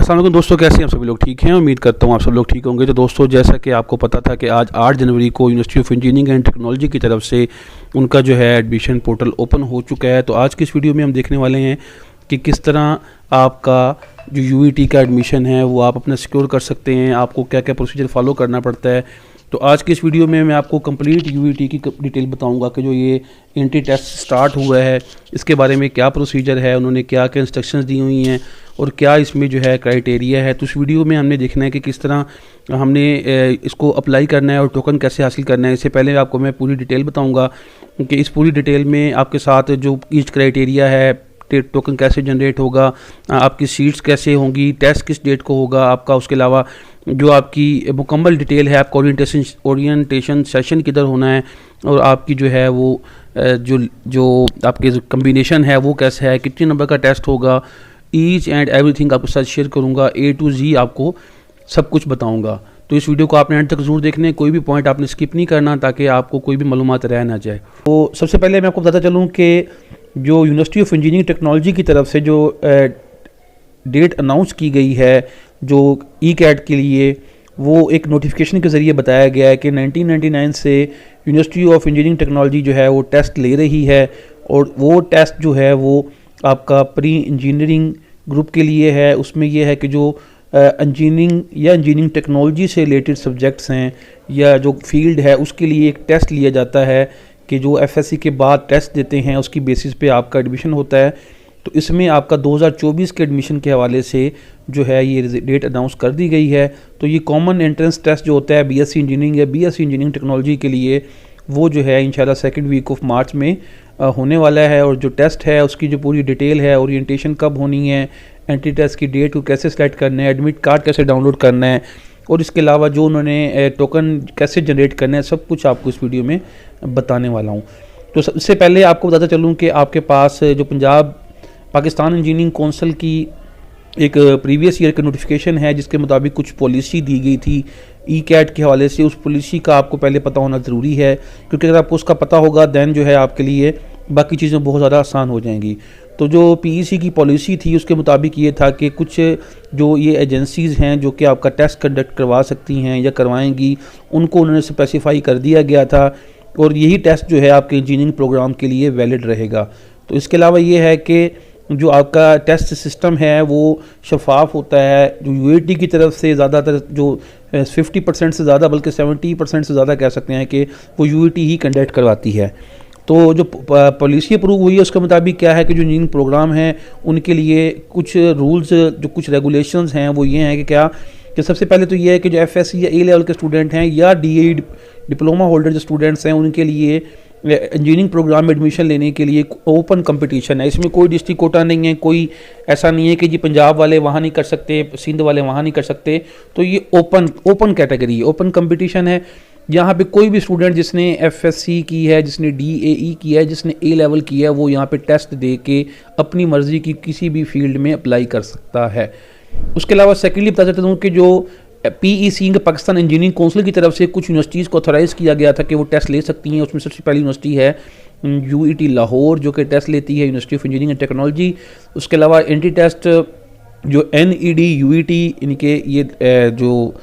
अस्सलाम वालेकुम दोस्तों, कैसे हैं आप सभी लोग? ठीक हैं, उम्मीद करता हूँ आप सब लोग ठीक होंगे। तो दोस्तों, जैसा कि आपको पता था कि आज 8 जनवरी को university of engineering and technology की तरफ से उनका जो है एडमिशन पोर्टल ओपन हो चुका है। तो आज की इस वीडियो में हम देखने वाले हैं कि किस तरह आपका जो यूईटी का एडमिशन है वो आप अपना सिक्योर कर सकते हैं, आपको क्या क्या प्रोसीजर फॉलो करना पड़ता है। तो आज की इस वीडियो में मैं आपको कंप्लीट यूईटी की डिटेल बताऊंगा कि जो ये एंट्री टेस्ट स्टार्ट हुआ है इसके बारे में क्या प्रोसीजर है, उन्होंने क्या क्या इंस्ट्रक्शंस दी हुई हैं और क्या इसमें जो है क्राइटेरिया है। तो इस वीडियो में हमने देखना है कि किस तरह हमने इसको अप्लाई करना है और टोकन कैसे हासिल करना है। इससे पहले आपको मैं पूरी डिटेल बताऊँगा कि इस पूरी डिटेल में आपके साथ जो ईच क्राइटेरिया है, टोकन कैसे जनरेट होगा, आपकी सीट्स कैसे होंगी, टेस्ट किस डेट को होगा आपका, उसके अलावा जो आपकी मुकम्मल डिटेल है, आपका ओरिएंटेशन सेशन किधर होना है और आपकी जो है वो जो आपके कम्बिनेशन है वो कैसा है, कितने नंबर का टेस्ट होगा, ईच एंड एवरीथिंग आपके साथ शेयर करूँगा। A to Z आपको सब कुछ बताऊँगा। तो इस वीडियो को आपने एंड तक जरूर देखना है, कोई भी पॉइंट आपने स्किप नहीं करना ताकि आपको कोई भी मालूमात रह ना जाए। तो सबसे पहले मैं आपको बताता चलूँ कि जो यूनिवर्सिटी ऑफ इंजीनियरिंग टेक्नोलॉजी की तरफ से जो डेट अनाउंस की गई है जो ई कैट के लिए, वो एक नोटिफिकेशन के ज़रिए बताया गया है कि 1999 से यूनिवर्सिटी ऑफ इंजीनियरिंग टेक्नोलॉजी जो है वो टेस्ट ले रही है और वो टेस्ट जो है वो आपका प्री इंजीनियरिंग ग्रुप के लिए है। उसमें यह है कि जो इंजीनियरिंग या इंजीनियरिंग टेक्नोलॉजी से रिलेटेड सब्जेक्ट्स हैं या जो फील्ड है उसके लिए एक टेस्ट लिया जाता है कि जो एफएससी के बाद टेस्ट देते हैं उसकी बेसिस पे आपका एडमिशन होता है। तो इसमें आपका 2024 के एडमिशन के हवाले से जो है ये डेट अनाउंस कर दी गई है। तो ये कॉमन एंट्रेंस टेस्ट जो होता है बीएससी इंजीनियरिंग या बीएससी इंजीनियरिंग टेक्नोलॉजी के लिए वो जो है इंशाल्लाह सेकंड वीक ऑफ मार्च में होने वाला है। और जो टेस्ट है उसकी जो पूरी डिटेल है, ओरिएंटेशन कब होनी है, एंट्री टेस्ट की डेट को कैसे सेलेक्ट करना है, एडमिट कार्ड कैसे डाउनलोड करना है और इसके अलावा जो उन्होंने टोकन कैसे जनरेट करना है, सब कुछ आपको इस वीडियो में बताने वाला हूँ। तो सबसे पहले आपको बताता चलूँ कि आपके पास जो पाकिस्तान इंजीनियरिंग काउंसिल की एक प्रीवियस ईयर का नोटिफिकेशन है जिसके मुताबिक कुछ पॉलिसी दी गई थी ई कैट के हवाले से। उस पॉलिसी का आपको पहले पता होना ज़रूरी है क्योंकि अगर आपको उसका पता होगा दैन जो है आपके लिए बाकी चीज़ें बहुत ज़्यादा आसान हो जाएंगी। तो जो पीईसी की पॉलिसी थी उसके मुताबिक ये था कि कुछ जो ये एजेंसीज़ हैं जो कि आपका टेस्ट कंडक्ट करवा सकती हैं या करवाएंगी, उनको उन्होंने स्पेसिफाई कर दिया गया था और यही टेस्ट जो है आपके इंजीनियरिंग प्रोग्राम के लिए वैलिड रहेगा। तो इसके अलावा ये है कि जो आपका टेस्ट सिस्टम है वो शफाफ होता है। जो यूईटी की तरफ से ज़्यादातर जो 50% से ज़्यादा बल्कि 70% से ज़्यादा कह सकते हैं कि वो यूईटी ही कंडक्ट करवाती है। तो जो पॉलिसी अप्रूव हुई है उसके मुताबिक क्या है कि जो इंजीनियरिंग प्रोग्राम हैं उनके लिए कुछ रूल्स, जो कुछ रेगुलेशंस हैं वो ये हैं कि क्या कि सबसे पहले तो ये है कि जो एफएससी या ए लेवल के स्टूडेंट हैं या डीई डिप्लोमा होल्डर जो स्टूडेंट्स हैं उनके लिए इंजीनियरिंग प्रोग्राम में एडमिशन लेने के लिए ओपन कंपटीशन है। इसमें कोई डिस्ट्रिक्ट कोटा नहीं है, कोई ऐसा नहीं है कि जी पंजाब वाले वहाँ नहीं कर सकते, सिंध वाले वहाँ नहीं कर सकते। तो ये ओपन कैटेगरी है, ओपन कंपटीशन है। यहाँ पे कोई भी स्टूडेंट जिसने एफएससी की है, जिसने डीएई की है, जिसने ए लेवल की है, वो यहाँ पे टेस्ट दे के अपनी मर्जी की किसी भी फील्ड में अप्लाई कर सकता है। उसके अलावा सेकेंडली बता देता हूँ कि जो पीईसी पाकिस्तान इंजीनियरिंग काउंसिल की तरफ से कुछ यूनिवर्सिटीज़ को ऑथोराइज़ किया गया था कि वो टेस्ट ले सकती हैं। उसमें सबसे पहली यूनिवर्सिटी है यूईटी लाहौर जो कि टेस्ट लेती है, university of engineering and technology. उसके अलावा एंट्री टेस्ट जो एनईडी यूईटी इनके ये जो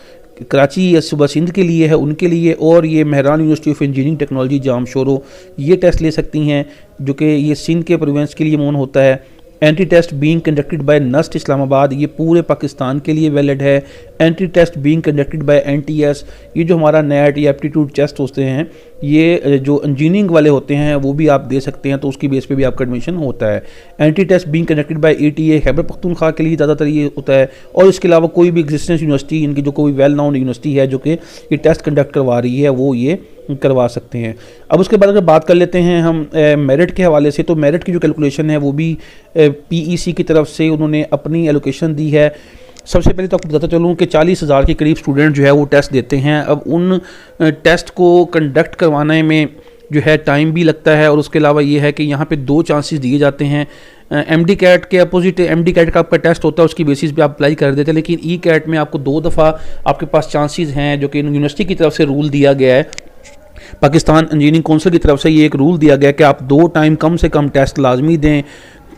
कराची या सूबा सिंध के लिए है उनके लिए, और ये Mehran university of engineering technology Jamshoro ये टेस्ट ले सकती हैं जो कि ये सिंध के प्रोविंस के लिए मोन होता है। Entry test being conducted by NUST Islamabad ये पूरे पाकिस्तान के लिए वैलिड है। Entry test being conducted by NTS ये जो हमारा नेट या एप्टीट्यूड टेस्ट होते हैं ये जो इंजीनियरिंग वाले होते हैं वो भी आप दे सकते हैं, तो उसकी बेस पे भी आपका एडमिशन होता है। Entry test being conducted by ETA Khyber Pakhtunkhwa के लिए ज़्यादातर ये होता है। और इसके अलावा कोई भी एग्जिस्टेंस यूनिवर्सिटी, इनकी जो कोई वेल नाउन यूनिवर्सिटी है जो कि ये टेस्ट कंडक्ट करवा रही है वो ये करवा सकते हैं। अब उसके बाद अगर बात कर लेते हैं हम मेरिट के हवाले से, तो मेरिट की जो कैलकुलेशन है वो भी पीईसी की तरफ से उन्होंने अपनी एलोकेशन दी है। सबसे पहले तो आपको बताता चलूँ कि 40,000 के करीब स्टूडेंट जो है वो टेस्ट देते हैं। अब उन टेस्ट को कंडक्ट करवाने में जो है टाइम भी लगता है और उसके अलावा ये है कि यहाँ पे 2 चांसेस दिए जाते हैं। एमडी कैट के अपोजिट एमडी कैट का आपका टेस्ट होता है, उसकी बेसिस पे आप अप्लाई कर देते हैं, लेकिन ई कैट में आपको 2 दफ़ा आपके पास चांसेस हैं जो कि यूनिवर्सिटी की तरफ से रूल दिया गया है। पाकिस्तान इंजीनियरिंग काउंसिल की तरफ से ये एक रूल दिया गया कि आप 2 टाइम कम से कम टेस्ट लाजमी दें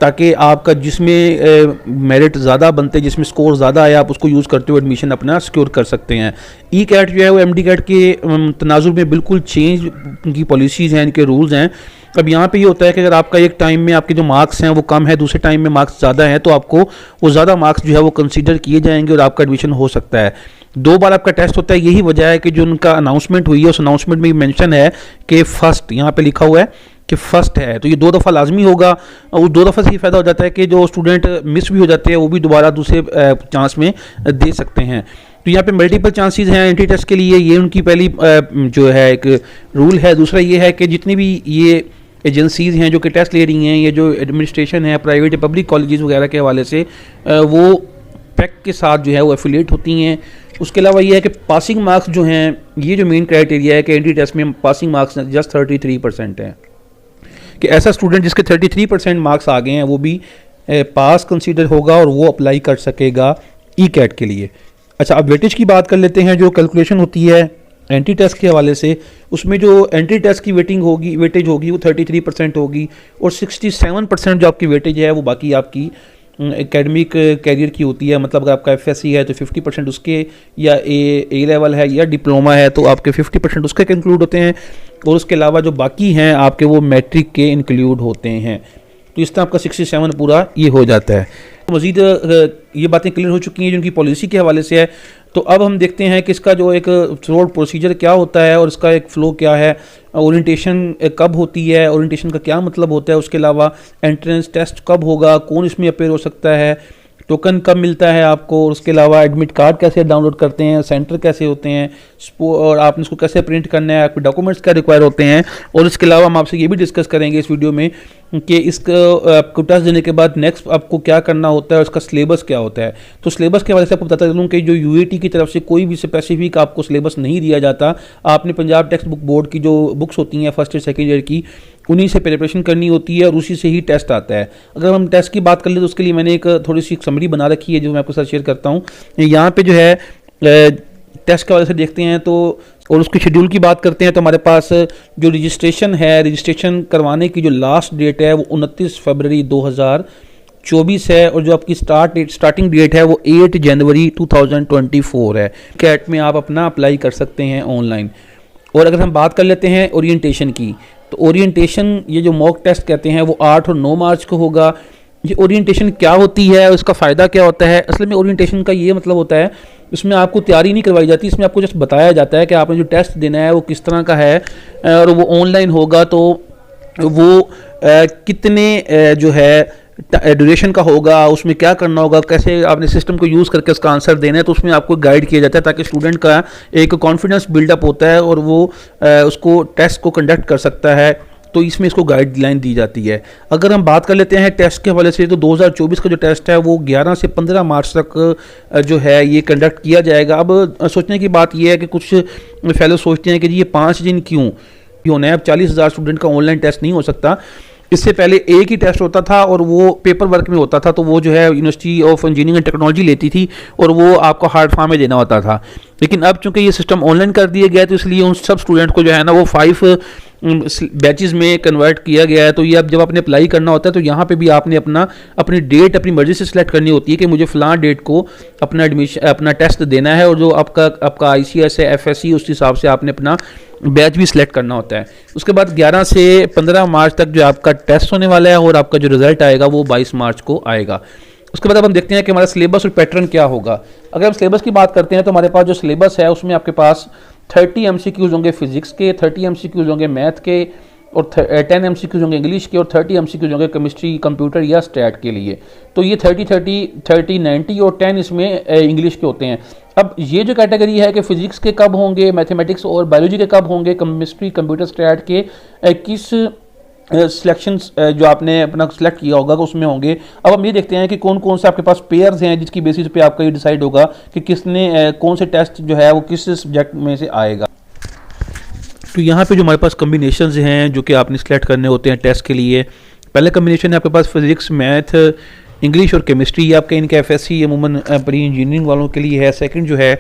ताकि आपका जिसमें मेरिट ज़्यादा बनते, जिसमें स्कोर ज़्यादा आया, आप उसको यूज़ करते हुए एडमिशन अपना सिक्योर कर सकते हैं। ई कैट जो है वो एम डी कैट के तनाजुर में बिल्कुल चेंज की पॉलिसीज़ हैं, इनके रूल्स हैं। अब यहाँ पे ये होता है कि अगर आपका एक टाइम में आपके जो मार्क्स हैं वो कम है, दूसरे टाइम में मार्क्स ज़्यादा हैं, तो आपको वो ज़्यादा मार्क्स जो है वो कंसीडर किए जाएंगे और आपका एडमिशन हो सकता है। 2 बार आपका टेस्ट होता है। यही वजह है कि जो उनका अनाउंसमेंट हुई है उस अनाउंसमेंट में मेंशन है कि फर्स्ट, यहाँ पे लिखा हुआ है कि फर्स्ट है, तो ये 2 दफ़ा लाजमी होगा। और 2 दफ़ा से ये फ़ायदा हो जाता है कि जो स्टूडेंट मिस भी हो जाते हैं वो भी दोबारा दूसरे चांस में दे सकते हैं। तो यहाँ पे मल्टीपल चांसेस हैं एंट्री टेस्ट के लिए, ये उनकी पहली जो है एक रूल है। दूसरा ये है कि जितनी भी ये एजेंसीज़ हैं जो कि टेस्ट ले रही हैं, ये जो एडमिनिस्ट्रेशन है प्राइवेट पब्लिक कॉलेजेस वगैरह के हवाले से, वो पैक के साथ जो है वो एफिलिएट होती हैं। उसके अलावा ये है कि पासिंग मार्क्स जो हैं, ये जो मेन क्राइटेरिया है कि एंट्री टेस्ट में पासिंग मार्क्स जस्ट 33% हैं, कि ऐसा स्टूडेंट जिसके 33% मार्क्स आ गए हैं वो भी पास कंसीडर होगा और वो अप्लाई कर सकेगा ई कैट के लिए। अच्छा, अब वेटेज की बात कर लेते हैं। जो कैलकुलेशन होती है एंट्री टेस्ट के हवाले से, उसमें जो एंट्री टेस्ट की वेटेज होगी वो 33% होगी, और 67% जो आपकी वेटेज है वो बाकी आपकी एकेडमिक कैरियर की होती है। मतलब अगर आपका एफएससी है तो 50% उसके, या ए लेवल है या डिप्लोमा है तो आपके 50% उसके इंक्लूड होते हैं, और उसके अलावा जो बाकी हैं आपके वो मैट्रिक के इंक्लूड होते हैं। तो इस तरह आपका 67 पूरा ये हो जाता है। मज़ीद ये बातें क्लियर हो चुकी हैं जो उनकी पॉलिसी के हवाले से है। तो अब हम देखते हैं कि इसका जो एक थ्रू प्रोसीजर क्या होता है और इसका एक फ़्लो क्या है, ओरिएंटेशन कब होती है, ओरिएंटेशन का क्या मतलब होता है, उसके अलावा एंट्रेंस टेस्ट कब होगा, कौन इसमें अपेयर हो सकता है, टोकन कब मिलता है आपको, और उसके अलावा एडमिट कार्ड कैसे डाउनलोड करते हैं, सेंटर कैसे होते हैं, और आपने इसको कैसे प्रिंट करना है, आपके डॉक्यूमेंट्स क्या रिक्वायर होते हैं। और इसके अलावा हम आपसे ये भी डिस्कस करेंगे इस वीडियो में कि इसका आपको टेस्ट देने के बाद नेक्स्ट आपको क्या करना होता है और इसका सिलेबस क्या होता है। तो सिलेबस के हवाले से आपको बताता चलूँ कि जो यूएटी की तरफ से कोई भी स्पेसिफिक आपको सिलेबस नहीं दिया जाता। आपने पंजाब टेक्स्ट बुक बोर्ड की जो बुक्स होती हैं फर्स्ट ईयर सेकेंड ईयर की, उन्हीं से प्रिपरेशन करनी होती है और उसी से ही टेस्ट आता है। अगर हम टेस्ट की बात कर ले तो उसके लिए मैंने एक थोड़ी सी समरी बना रखी है जो मैं आपके साथ शेयर करता हूँ। यहाँ पे जो है टेस्ट के हवाले से देखते हैं तो, और उसके शेड्यूल की बात करते हैं तो हमारे पास जो रजिस्ट्रेशन है, रजिस्ट्रेशन करवाने की जो लास्ट डेट है वो 29 फरवरी 2024 है, और जो आपकी स्टार्टिंग डेट है वो 8 जनवरी 2024 है। कैट में आप अपना अप्लाई कर सकते हैं ऑनलाइन। और अगर हम बात कर लेते हैं ओरिएंटेशन की, तो ओरिएंटेशन ये जो मॉक टेस्ट कहते हैं वो 8 और 9 मार्च को होगा। ये ओरिएंटेशन क्या होती है, उसका फ़ायदा क्या होता है? असल में ओरिएंटेशन का ये मतलब होता है, इसमें आपको तैयारी नहीं करवाई जाती, इसमें आपको जस्ट बताया जाता है कि आपने जो टेस्ट देना है वो किस तरह का है, और वो ऑनलाइन होगा तो वो कितने जो है ड्यूरेशन का होगा, उसमें क्या करना होगा, कैसे आपने सिस्टम को यूज़ करके उसका आंसर देना है, तो उसमें आपको गाइड किया जाता है ताकि स्टूडेंट का एक कॉन्फिडेंस बिल्डअप होता है और वो उसको टेस्ट को कंडक्ट कर सकता है। तो इसमें इसको गाइडलाइन दी जाती है। अगर हम बात कर लेते हैं टेस्ट के हवाले से, तो 2024 का जो टेस्ट है वो 11 से 15 मार्च तक जो है ये कंडक्ट किया जाएगा। अब सोचने की बात ये है कि कुछ फेलो सोचते हैं कि जी ये 5 दिन क्यों होना है, अब 40,000 स्टूडेंट का ऑनलाइन टेस्ट नहीं हो सकता। इससे पहले एक ही टेस्ट होता था और वो पेपर वर्क में होता था, तो वो जो है university of engineering and technology लेती थी और वो आपको हार्ड फॉर्म में देना होता था। लेकिन अब चूंकि ये सिस्टम ऑनलाइन कर दिया गया है तो इसलिए उन सब स्टूडेंट को जो है ना वो 5 बैचेस में कन्वर्ट किया गया है। तो ये अब जब आपने अप्लाई करना होता है तो यहाँ पे भी आपने अपनी डेट अपनी मर्जी से सिलेक्ट करनी होती है कि मुझे फ़लाँ डेट को अपना टेस्ट देना है, और जो आपका ICS है, FSC, उस हिसाब से आपने अपना बैच भी सिलेक्ट करना होता है। उसके बाद 11 से 15 मार्च तक जो आपका टेस्ट होने वाला है और आपका जो रिज़ल्ट आएगा वो 22 मार्च को आएगा। उसके बाद अब हम देखते हैं कि हमारा सिलेबस और पैटर्न क्या होगा। अगर हम सिलेबस की बात करते हैं तो हमारे पास जो सिलेबस है उसमें आपके पास 30 MCQs होंगे फिजिक्स के, 30 MCQs होंगे मैथ के, और 10 MCQs होंगे इंग्लिश के, और 30 MCQs होंगे केमिस्ट्री, कंप्यूटर या स्टैट के लिए। तो ये 30, 90 और 10 इसमें इंग्लिश के होते हैं। अब ये जो कैटेगरी है कि फिजिक्स के कब होंगे, मैथमेटिक्स और बायोलॉजी के कब होंगे, केमिस्ट्री, कंप्यूटर, स्टैट के किस सिलेक्शन जो आपने अपना सिलेक्ट किया होगा उसमें होंगे। अब हम ये देखते हैं कि कौन कौन से आपके पास पेयर्स हैं जिसकी बेसिस पे आपका ये डिसाइड होगा कि किसने कौन से टेस्ट जो है वो किस सब्जेक्ट में से आएगा। तो यहाँ पे जो हमारे पास कम्बिनेशंस हैं जो कि आपने सिलेक्ट करने होते हैं टेस्ट के लिए। पहले कम्बिनेशन है आपके पास फिजिक्स, मैथ, इंग्लिश और केमिस्ट्री। ये आपके इनके FSC अमूमन प्री इंजीनियरिंग वालों के लिए है। सेकंड जो है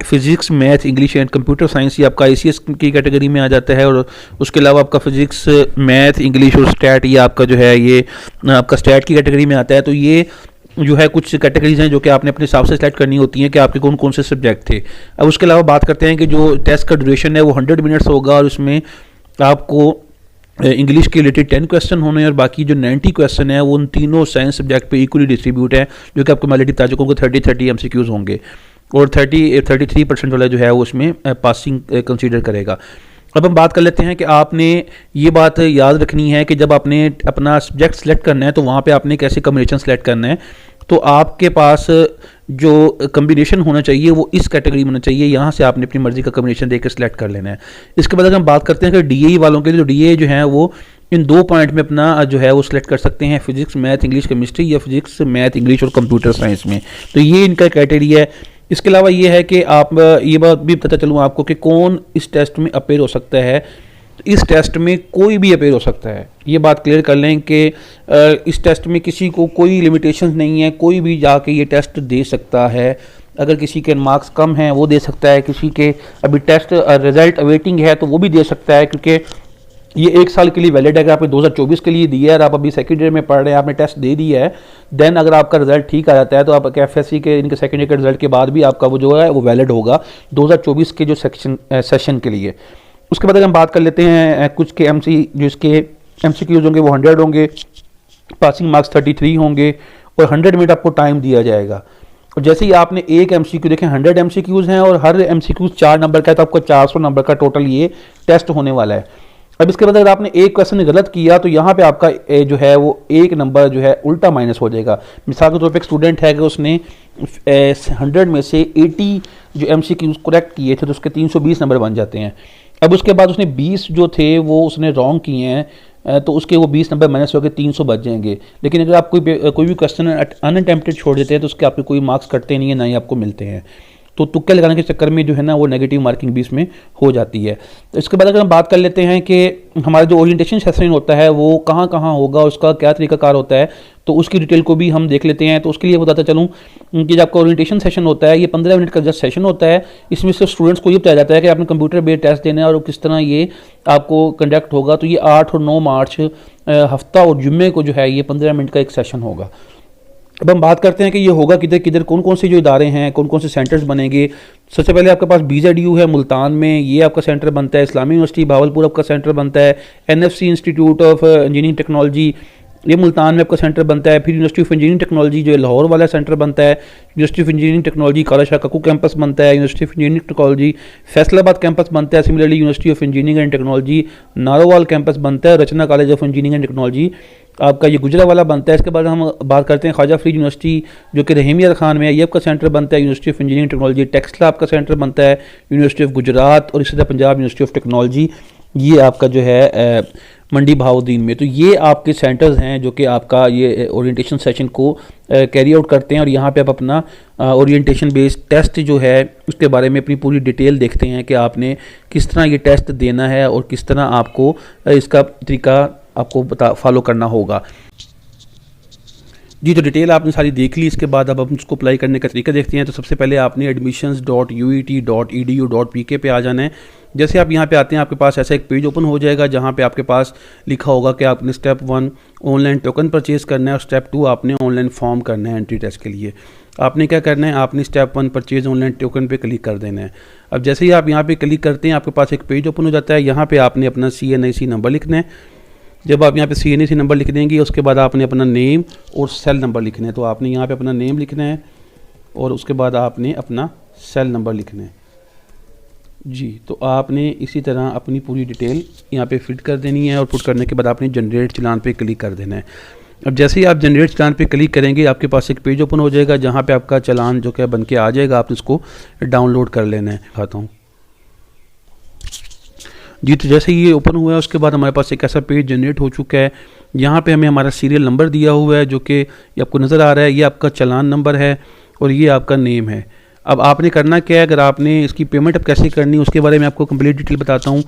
physics, math, English and computer science, ये आपका ICS की कैटेगरी में आ जाता है। और उसके अलावा आपका फिजिक्स, मैथ, इंग्लिश और स्टैट, ये आपका जो है ये आपका स्टैट की कैटेगरी में आता है। तो ये जो है कुछ कैटेगरीज हैं जो कि आपने अपने हिसाब से सेलेक्ट करनी होती हैं कि आपके कौन कौन से सब्जेक्ट थे। अब उसके अलावा बात करते हैं कि जो टेस्ट का ड्यूरेशन है वो 100 मिनट्स होगा और उसमें आपको इंग्लिश के रिलेटेड 10 क्वेश्चन होने और बाकी जो 90 क्वेश्चन है वो उन तीनों साइंस सब्जेक्ट पे इक्वली डिस्ट्रीब्यूट है, जो कि आपको मैं ऑलरेडी बता चुका हूँ कि 30 MCQs होंगे और 33% वाला जो है वो उसमें पासिंग कंसीडर करेगा। अब हम बात कर लेते हैं कि आपने ये बात याद रखनी है कि जब आपने अपना सब्जेक्ट सेलेक्ट करना है तो वहाँ पे आपने कैसे कम्बिनेशन सेलेक्ट करना है। तो आपके पास जो कम्बिनेशन होना चाहिए वो इस कैटेगरी में होना चाहिए, यहाँ से आपने अपनी मर्जी का कम्बिनेशन देकर सेलेक्ट कर लेना है। इसके बाद अगर हम बात करते हैं कि DAE वालों के लिए, तो DAE जो है वो इन 2 पॉइंट में अपना जो है वो सिलेक्ट कर सकते हैं, फिजिक्स, मैथ, इंग्लिश, केमिस्ट्री या फिजिक्स, मैथ, इंग्लिश और कंप्यूटर साइंस में। तो ये इनका क्राइटेरिया है। इसके अलावा ये है कि आप ये बात भी पता चलूँ आपको कि कौन इस टेस्ट में अपेयर हो सकता है। इस टेस्ट में कोई भी अपेयर हो सकता है, ये बात क्लियर कर लें कि इस टेस्ट में किसी को कोई लिमिटेशन नहीं है, कोई भी जाके ये टेस्ट दे सकता है। अगर किसी के मार्क्स कम हैं वो दे सकता है, किसी के अभी टेस्ट रिजल्ट अवेटिंग है तो वो भी दे सकता है, क्योंकि ये 1 साल के लिए वैलिड है। अगर आपने 2024 के लिए दिया है और आप अभी सेकेंड ईयर में पढ़ रहे हैं, आपने टेस्ट दे दिया है, देन अगर आपका रिजल्ट ठीक आ जाता है तो आपके FSC के इनके सेकेंड ईयर के रिजल्ट के बाद भी आपका वो जो है वो वैलिड होगा 2024 के जो सेशन के लिए। उसके बाद अगर हम बात कर लेते हैं कुछ के जो इसके MCQs होंगे वो 100 होंगे, पासिंग मार्क्स 33 होंगे और 100 मिनट आपको टाइम दिया जाएगा। और जैसे ही आपने एक MCQ देखें, 100 MCQs हैं और हर MCQ 4 नंबर का है, तो आपको 400 नंबर का टोटल ये टेस्ट होने वाला है। अब इसके बाद अगर आपने एक क्वेश्चन गलत किया तो यहाँ पे आपका जो है वो 1 नंबर जो है उल्टा माइनस हो जाएगा। मिसाल के तौर पे एक स्टूडेंट है कि उसने 100 में से 80 जो MCQs करेक्ट किए थे तो उसके 320 नंबर बन जाते हैं। अब उसके बाद उसने 20 जो थे वो उसने रॉन्ग किए हैं, तो उसके वो 20 नंबर माइनस होकर 300 बच जाएंगे। लेकिन अगर आप कोई भी क्वेश्चन अनअटेम्प्टेड छोड़ देते हैं तो उसके आपके कोई मार्क्स कटते नहीं है, ना ही आपको मिलते हैं। तो तुक्के लगाने के चक्कर में जो है ना वो नेगेटिव मार्किंग भी इसमें हो जाती है। तो इसके बाद अगर हम बात कर लेते हैं कि हमारा जो ओरिएंटेशन सेशन होता है वो कहाँ कहाँ होगा, उसका क्या तरीकाकार होता है, तो उसकी डिटेल को भी हम देख लेते हैं। तो उसके लिए बताता चलूँ कि जब आपका ओरिएंटेशन सेशन होता है ये 15 मिनट का जस्ट सेशन होता है। इसमें से स्टूडेंट्स को ये बताया जाता है कि आपने कंप्यूटर बेस्ड टेस्ट देना है और किस तरह ये आपको कंडक्ट होगा। तो ये 8 और 9 मार्च हफ्ता और जुम्मे को जो है ये 15 मिनट का एक सेशन होगा। अब हम बात करते हैं कि ये होगा किधर किधर, कौन कौन से जो इदारे हैं, कौन कौन से सेंटर्स बनेंगे। सबसे पहले आपके पास BZU है मुल्तान में, ये आपका सेंटर बनता है। इस्लामी यूनिवर्सिटी भावलपुर आपका सेंटर बनता है। NFC institute of engineering technology ये मुल्तान में आपका सेंटर बनता है। फिर यूनिवर्सिटी ऑफ इंजीनियरिंग टेक्नोलॉजी जो लाहौर वाला सेंटर बनता है। यूनिवर्सिटी ऑफ इंजीनियरिंग टेक्नोलॉजी काला शाह कक्कू कैंपस बनता है। University of engineering technology Faisalabad campus बनता है। Similarly university of engineering and technology Narowal campus बनता है। Rachna college of engineering and technology आपका ये गुजरावाला बनता है। इसके बाद हम बात करते हैं ख्वाजा फरीद यूनिवर्सिटी जो कि रहीमिया खान में है, ये आपका सेंटर बनता है। University of engineering technology Taxila आपका सेंटर बनता है। यूनिवर्सिटी ऑफ गुजरात और इसी तरह पंजाब यूनिवर्सिटी ऑफ टेक्नोलॉजी ये आपका जो है मंडी बहाउद्दीन में। तो ये आपके सेंटर्स हैं जो कि आपका ये ओरिएंटेशन सेशन को कैरी आउट करते हैं और यहाँ पे आप अपना ओरिएंटेशन बेस्ड टेस्ट जो है उसके बारे में अपनी पूरी डिटेल देखते हैं कि आपने किस तरह ये टेस्ट देना है और किस तरह आपको इसका तरीका आपको फॉलो करना होगा। जी, तो डिटेल आपने सारी देख ली। इसके बाद अब हम उसको अप्लाई करने का तरीका देखते हैं। तो सबसे पहले आपने admissions.uit.edu.pk पे आ जाना है। जैसे आप यहाँ पे आते हैं आपके पास ऐसा एक पेज ओपन हो जाएगा जहाँ पे आपके पास लिखा होगा कि आपने स्टेप 1 ऑनलाइन टोकन परचेज़ करना है और स्टेप 2 आपने ऑनलाइन फॉर्म करना है एंट्री टेस्ट के लिए। आपने क्या करना है, आपने स्टेप 1 परचेज़ ऑनलाइन टोकन पे क्लिक कर देना है। अब जैसे ही आप यहाँ पे क्लिक करते हैं आपके पास एक पेज ओपन हो जाता है। यहाँ पे आपने अपना CNIC नंबर लिखना है। जब आप यहाँ पे CNIC नंबर लिख देंगे उसके बाद आपने अपना नेम और सेल नंबर लिखना है। तो आपने यहाँ पे अपना नेम लिखना है और उसके बाद आपने अपना सेल नंबर लिखना है। जी, तो आपने इसी तरह अपनी पूरी डिटेल यहाँ पे फिट कर देनी है और पुट करने के बाद आपने जनरेट चालान पे क्लिक कर देना है। अब जैसे ही आप जनरेट चालान पे क्लिक करेंगे आपके पास एक पेज ओपन हो जाएगा जहाँ पे आपका चालान जो क्या बन के आ जाएगा। आप इसको डाउनलोड कर लेना है। दिखाता हूँ जी। तो जैसे ये ओपन हुआ है उसके बाद हमारे पास एक ऐसा पेज जनरेट हो चुका है। यहाँ पे हमें हमारा सीरियल नंबर दिया हुआ है जो कि ये आपको नज़र आ रहा है। ये आपका चालान नंबर है और ये आपका नेम है। अब आपने करना क्या है, अगर आपने इसकी पेमेंट अब कैसे करनी है उसके बारे में आपको कंप्लीट डिटेल बताता हूँ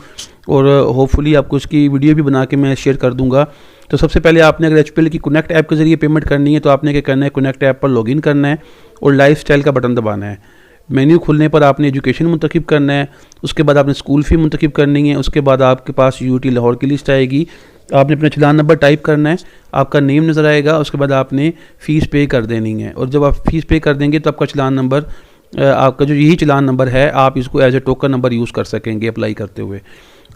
और होपफुली आपको इसकी वीडियो भी बना के मैं शेयर कर दूँगा। तो सबसे पहले आपने अगर HPL की कनेक्ट ऐप के ज़रिए पेमेंट करनी है तो आपने क्या करना है, कनेक्ट ऐप पर लॉगिन करना है और लाइफ स्टाइल का बटन दबाना है। मेन्यू खुलने पर आपने एजुकेशन मुंतखब करना है, उसके बाद आपने स्कूल फ़ी मुंतखब करनी है, उसके बाद आपके पास यूटी लाहौर की लिस्ट आएगी, आपने अपना चलान नंबर टाइप करना है, आपका नेम नज़र आएगा, उसके बाद आपने फ़ीस पे कर देनी है। और जब आप फ़ीस पे कर देंगे तो आपका चलान नंबर, आपका जो यही चलान नंबर है, आप इसको as a token number use कर सकेंगे अप्लाई करते हुए।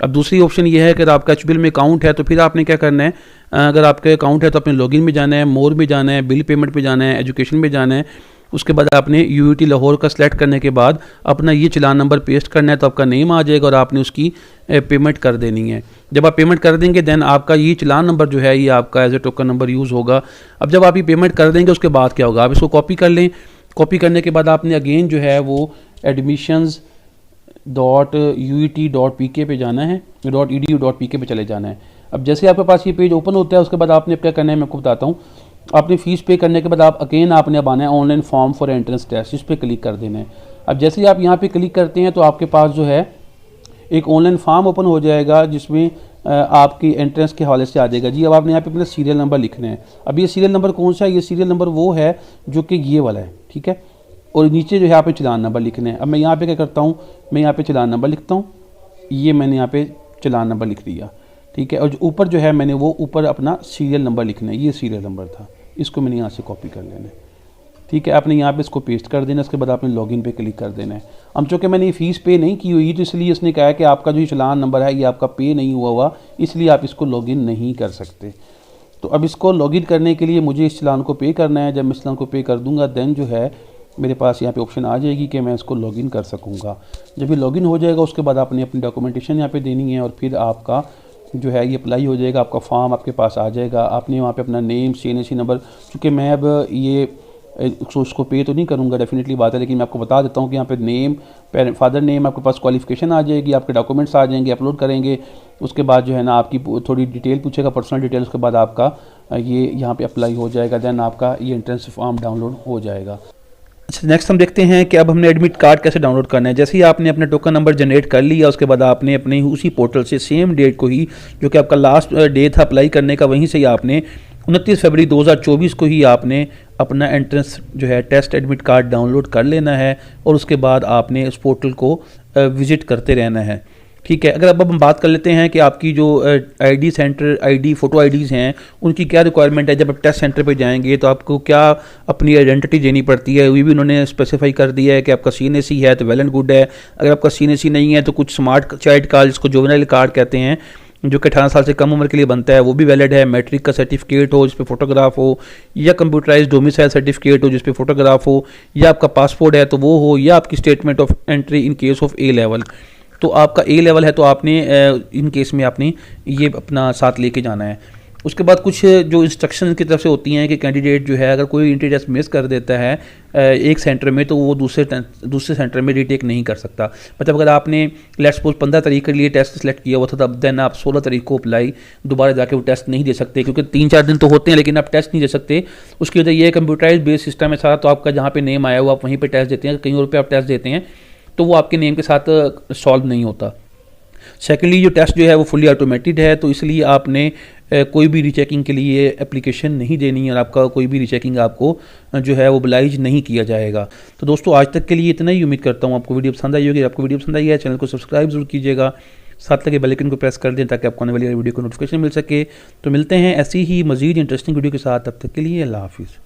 अब दूसरी ऑप्शन ये है कि अगर आपका एचबीएल में अकाउंट है तो फिर आपने क्या करना है, अगर आपके अकाउंट है तो अपने लॉगिन में जाना है, मोर में जाना है, बिल पेमेंट में जाना है, एजुकेशन में जाना है, उसके बाद आपने यूटी लाहौर का सिलेक्ट करने के बाद अपना ये चलान नंबर पेस्ट करना है, तो आपका नेम आ जाएगा और आपने उसकी पेमेंट कर देनी है। जब आप पेमेंट कर देंगे देन आपका ये चलान नंबर जो है ये आपका as a token number use होगा। अब जब आप ये पेमेंट कर देंगे उसके बाद क्या होगा, आप इसको कॉपी कर लें। कॉपी करने के बाद आपने अगेन जो है वो admissions.uit.pk पे जाना है, .edu.pk पे चले जाना है। अब जैसे आपके पास ये पेज ओपन होता है उसके बाद आपने क्या करना है मैं आपको बताता हूँ। आपने फ़ीस पे करने के बाद आप अगेन आपने अब आना है online form for entrance test, इस पर क्लिक कर देना है। अब जैसे ही आप यहाँ पे क्लिक करते हैं तो आपके पास जो है एक ऑनलाइन फॉर्म ओपन हो जाएगा जिसमें आपकी एंट्रेंस के हवाले से आ जाएगा जी। अब आपने यहाँ पे अपना सीरियल नंबर लिखना है। अब ये सीरियल नंबर कौन सा है, ये सीरियल नंबर वो है जो कि ये वाला है, ठीक है। और नीचे जो है यहाँ पे चलान नंबर लिखना है। अब मैं यहाँ पे क्या करता हूँ, मैं यहाँ पे चलान नंबर लिखता हूँ, ये मैंने यहाँ पे चलान नंबर लिख दिया, ठीक है। और जो ऊपर जो है मैंने वो ऊपर अपना सीरियल नंबर लिखना है, ये सीरियल नंबर था, इसको मैंने यहाँ से कॉपी कर लेना है, ठीक है। आपने यहाँ पे इसको पेस्ट कर देना, उसके बाद आपने लॉगिन पे क्लिक कर देना है। अब चूँकि मैंने ये फ़ीस पे नहीं की हुई तो इसलिए इसने कहा है कि आपका जो चलान नंबर है ये आपका पे नहीं हुआ, इसलिए आप इसको लॉगिन नहीं कर सकते। तो अब इसको लॉगिन करने के लिए मुझे इस चलान को पे करना है। जब मैं इस चलान को पे कर दूँगा देन जो है मेरे पास यहाँ पे ऑप्शन आ जाएगी कि मैं इसको लॉगिन कर सकूँगा। जब ये लॉगिन हो जाएगा उसके बाद आपने अपनी डॉक्यूमेंटेशन यहाँ पे देनी है और फिर आपका जो है ये अप्लाई हो जाएगा, आपका फॉर्म आपके पास आ जाएगा। आपने वहाँ पे अपना नेम, CNC नंबर, चूँकि मैं अब ये उसको पे तो नहीं करूँगा डेफिनेटली बात है, लेकिन मैं आपको बता देता हूँ कि यहाँ पे नेम, फादर नेम, आपके पास क्वालिफिकेशन आ जाएगी, आपके डॉक्यूमेंट्स आ जाएंगे, अपलोड करेंगे। उसके बाद जो है ना आपकी थोड़ी डिटेल पूछेगा, पर्सनल डिटेल, उसके बाद आपका ये यहाँ पे अप्लाई हो जाएगा, देन आपका ये एंट्रेंस फॉर्म डाउनलोड हो जाएगा। अच्छा, नेक्स्ट हम देखते हैं कि अब हमने एडमिट कार्ड कैसे डाउनलोड करना है। जैसे ही आपने अपना टोकन नंबर जनरेट कर लिया उसके बाद आपने अपने उसी पोर्टल से सेम डेट को ही, जो कि आपका लास्ट डे था अप्लाई करने का, वहीं से ही आपने 29 फरवरी 2024 को ही आपने अपना एंट्रेंस जो है टेस्ट एडमिट कार्ड डाउनलोड कर लेना है और उसके बाद आपने उस पोर्टल को विज़िट करते रहना है, ठीक है। अगर अब हम बात कर लेते हैं कि आपकी जो आईडी सेंटर फ़ोटो आईडीज़ हैं उनकी क्या रिक्वायरमेंट है। जब आप टेस्ट सेंटर पे जाएंगे तो आपको क्या अपनी आइडेंटिटी देनी पड़ती है, वो भी उन्होंने स्पेसिफाई कर दिया है कि आपका CNAC है तो वेल एंड गुड है। अगर आपका CNAC नहीं है तो कुछ स्मार्ट चाइल्ड कार्ड, जिसको जुवेनाइल कार्ड कहते हैं, जो कि 18 साल से कम उम्र के लिए बनता है, वो भी वैलिड है। मैट्रिक का सर्टिफिकेट हो जिस पे फोटोग्राफ हो, या कंप्यूटराइज डोमिसाइल सर्टिफिकेट हो जिस पे फोटोग्राफ हो, या आपका पासपोर्ट है तो वो हो, या आपकी statement of entry in case of A level. तो आपका A लेवल है तो आपने इन केस में आपने ये अपना साथ लेके जाना है। उसके बाद कुछ जो इंस्ट्रक्शन की तरफ से होती हैं कि कैंडिडेट जो है अगर कोई एंट्री टेस्ट मिस कर देता है एक सेंटर में तो वो दूसरे सेंटर में रीटेक नहीं कर सकता। मतलब अगर आपने लेट्स सपोज 15 तारीख के लिए टेस्ट सेलेक्ट किया हुआ था तब देन आप 16 तारीख को अप्लाई दोबारा जाके वो टेस्ट नहीं दे सकते, क्योंकि 3-4 दिन तो होते हैं लेकिन आप टेस्ट नहीं दे सकते। उसकी वजह ये कंप्यूटराइज बेस्ड सिस्टम है सारा, तो आपका जहाँ पे नेम आया हुआ आप वहीं पर टेस्ट देते हैं, कहीं और पे आप टेस्ट देते हैं तो वो आपके नेम के साथ सॉल्व नहीं होता। सेकेंडली जो टेस्ट जो है वो फुली ऑटोमेटेड है, तो इसलिए आपने कोई भी रीचेकिंग के लिए एप्लीकेशन नहीं देनी है और आपका कोई भी रीचेकिंग आपको जो है वो ब्लाइज नहीं किया जाएगा। तो दोस्तों आज तक के लिए इतना ही, उम्मीद करता हूँ आपको वीडियो पसंद आई होगी। आपको वीडियो पसंद आई है चैनल को सब्सक्राइब जरूर कीजिएगा, साथ लगे बेल आइकन को प्रेस कर दें ताकि आपको आने वाली वीडियो को नोटिफिकेशन मिल सके। तो मिलते हैं ऐसी ही मज़ीद इंटरेस्टिंग वीडियो के साथ, तब तक के लिए अल्लाह हाफिज़।